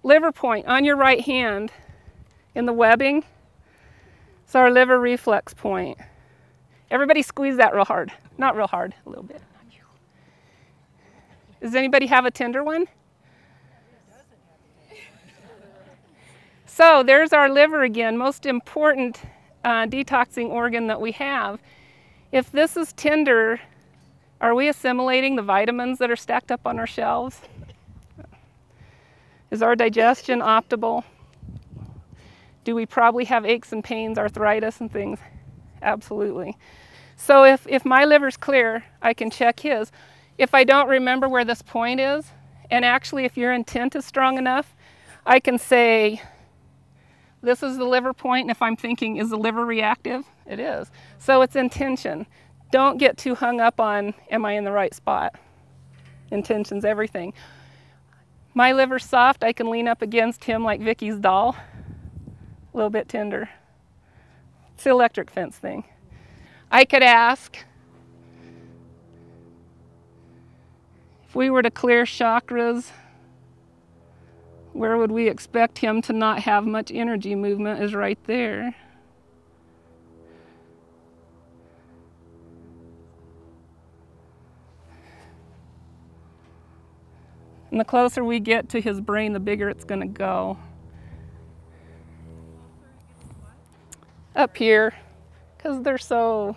liver point on your right hand in the webbing. It's our liver reflex point. Everybody squeeze that real hard. Not real hard, a little bit. Does anybody have a tender one? So there's our liver again, most important detoxing organ that we have. If this is tender, are we assimilating the vitamins that are stacked up on our shelves? Is our digestion optimal? Do we probably have aches and pains, arthritis and things? Absolutely. So if my liver's clear, I can check his. If I don't remember where this point is, and actually if your intent is strong enough, I can say, this is the liver point, and if I'm thinking, is the liver reactive? It is. So it's intention. Don't get too hung up on, am I in the right spot? Intention's everything. My liver's soft, I can lean up against him like Vicky's doll. A little bit tender. It's the electric fence thing. I could ask, if we were to clear chakras, where would we expect him to not have much energy movement is right there. And the closer we get to his brain, the bigger it's going to go. Up here, because they're so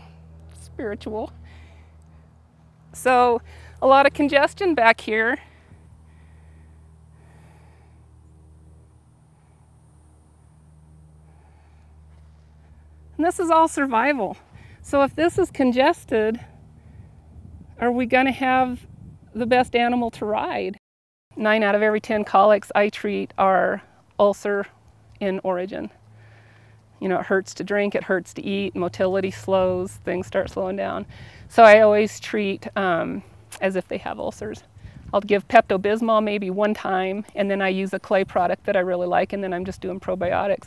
spiritual. So a lot of congestion back here. And this is all survival. So if this is congested, are we going to have the best animal to ride? 9 out of every 10 colics I treat are ulcer in origin. You know, it hurts to drink, it hurts to eat, motility slows, things start slowing down. So I always treat as if they have ulcers. I'll give Pepto-Bismol maybe one time, and then I use a clay product that I really like, and then I'm just doing probiotics.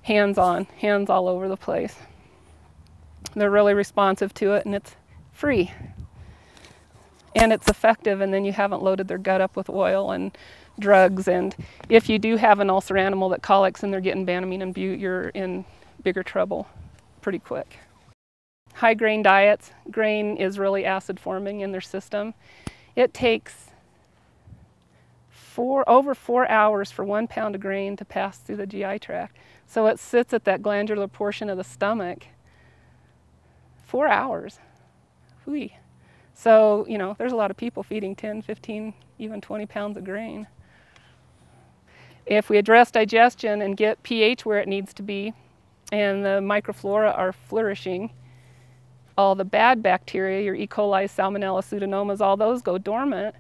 Hands on, hands all over the place. They're really responsive to it, and it's free. And it's effective, and then you haven't loaded their gut up with oil and drugs. And if you do have an ulcer animal that colics and they're getting Banamine and Bute, you're in bigger trouble pretty quick. High grain diets. Grain is really acid forming in their system. It takes over 4 hours for 1 pound of grain to pass through the GI tract. So it sits at that glandular portion of the stomach. 4 hours. Whee. So, you know, there's a lot of people feeding 10, 15, even 20 pounds of grain. If we address digestion and get pH where it needs to be, and the microflora are flourishing, all the bad bacteria, your E. coli, Salmonella, Pseudomonas, all those go dormant,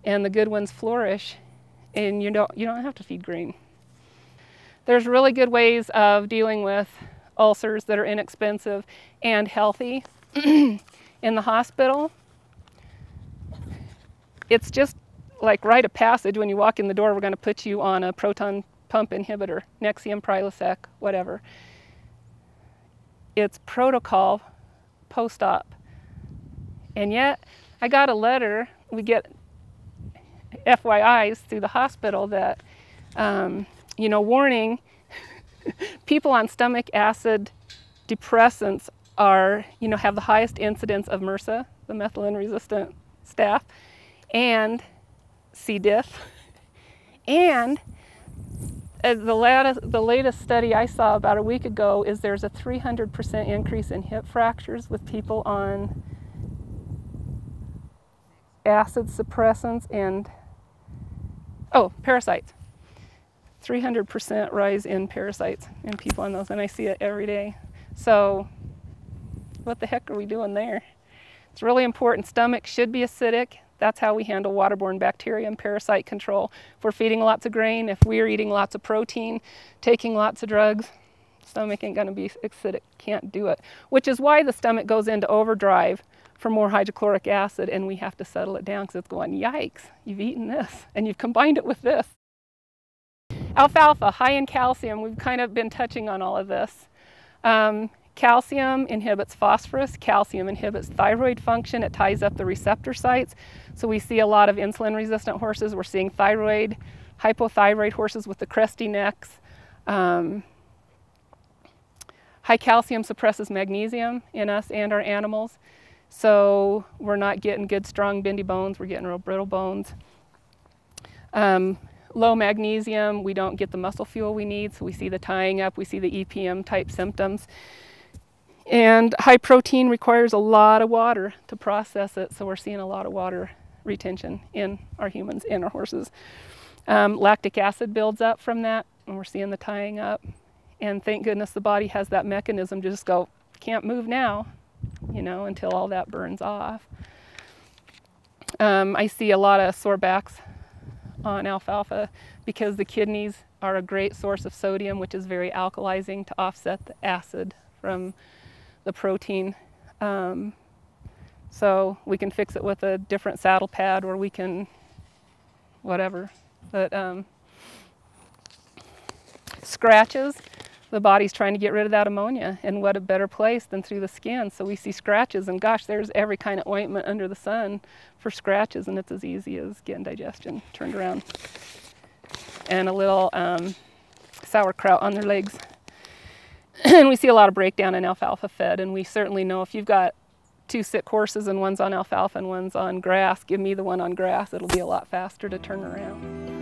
and the good ones flourish, and you don't have to feed grain. There's really good ways of dealing with ulcers that are inexpensive and healthy. In the hospital, it's just like rite of passage. When you walk in the door, we're going to put you on a proton pump inhibitor, Nexium, Prilosec, whatever. It's protocol post-op. And yet, I got a letter, we get FYIs through the hospital that, you know, warning, people on stomach acid depressants are, you know, have the highest incidence of MRSA, the methicillin-resistant staph, and C. diff. And the latest study I saw about a week ago is there's a 300% increase in hip fractures with people on acid suppressants and, oh, parasites. 300% rise in parasites in people on those, and I see it every day. So what the heck are we doing there? It's really important. Stomach should be acidic. That's how we handle waterborne bacteria and parasite control. If we're feeding lots of grain, if we're eating lots of protein, taking lots of drugs, stomach ain't gonna be acidic, can't do it. Which is why the stomach goes into overdrive for more hydrochloric acid, and we have to settle it down because it's going, yikes, you've eaten this and you've combined it with this. Alfalfa, high in calcium. We've kind of been touching on all of this. Calcium inhibits phosphorus. Calcium inhibits thyroid function. It ties up the receptor sites. So we see a lot of insulin-resistant horses. We're seeing thyroid hypothyroid horses with the cresty necks. High calcium suppresses magnesium in us and our animals. So we're not getting good, strong, bendy bones. We're getting real brittle bones. Low magnesium, we don't get the muscle fuel we need, so we see the tying up, we see the EPM type symptoms. And high protein requires a lot of water to process it, so we're seeing a lot of water retention in our humans, in our horses. Lactic acid builds up from that, and we're seeing the tying up. And thank goodness the body has that mechanism to just go, can't move now, you know, until all that burns off. I see a lot of sore backs on alfalfa because the kidneys are a great source of sodium, which is very alkalizing to offset the acid from the protein. So we can fix it with a different saddle pad, or we can whatever. But scratches, the body's trying to get rid of that ammonia, and what a better place than through the skin. So we see scratches, and gosh, there's every kind of ointment under the sun for scratches, and it's as easy as getting digestion turned around. And a little sauerkraut on their legs. And we see a lot of breakdown in alfalfa fed, and we certainly know if you've got 2 sick horses and one's on alfalfa and one's on grass, give me the one on grass. It'll be a lot faster to turn around.